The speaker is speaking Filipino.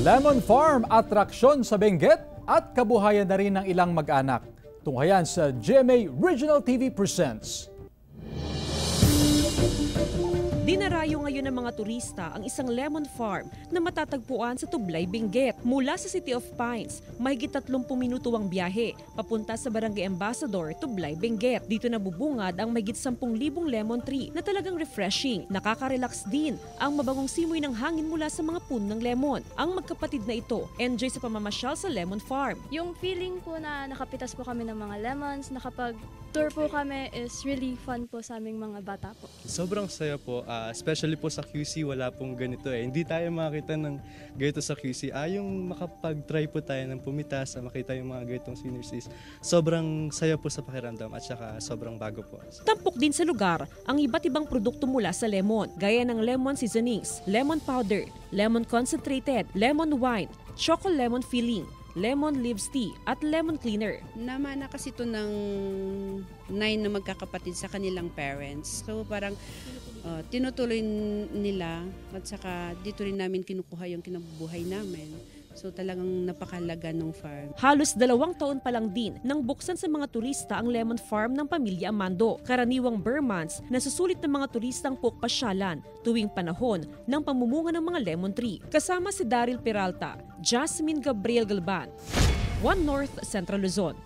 Lemon Farm, atraksyon sa Benguet at kabuhayan na rin ng ilang mag-anak. Tunghayan sa GMA Regional TV Presents. Dinarayo ngayon ng mga turista ang isang lemon farm na matatagpuan sa Tublay, Benguet. Mula sa City of Pines, mahigit 30 minuto ang biyahe papunta sa Barangay Ambassador, Tublay, Benguet. Dito nabubungad ang mahigit 10,000 lemon tree na talagang refreshing. Nakaka-relax din ang mabangong simoy ng hangin mula sa mga puno ng lemon. Ang magkapatid na ito, enjoy sa pamamasyal sa lemon farm. Yung feeling po na nakapitas po kami ng mga lemons, nakapag-tour po kami is really fun po sa aming mga bata po. Sobrang saya po, especially po sa QC, wala pong ganito eh. Hindi tayo makakita ng ganito sa QC. Yung makapag-try po tayo ng pumitas, makita yung mga ganitong sceneries, sobrang saya po sa pakiramdam at saka sobrang bago po. Tampok din sa lugar ang iba't ibang produkto mula sa lemon, gaya ng lemon seasonings, lemon powder, lemon concentrated, lemon wine, choco lemon filling, lemon leaves tea at lemon cleaner. Namana kasi ito ng 9 na magkakapatid sa kanilang parents. So parang tinutuloy nila at saka dito rin namin kinukuha yung kinabubuhay namin. So talagang napakalaga ng farm. Halos 2 taon pa lang din nang buksan sa mga turista ang lemon farm ng pamilya Amando. Karaniwang bare months na susulit ng mga turistang pukpasyalan tuwing panahon ng pamumunga ng mga lemon tree. Kasama si Daryl Peralta, Jasmine Gabriel Galban, One North Central Luzon.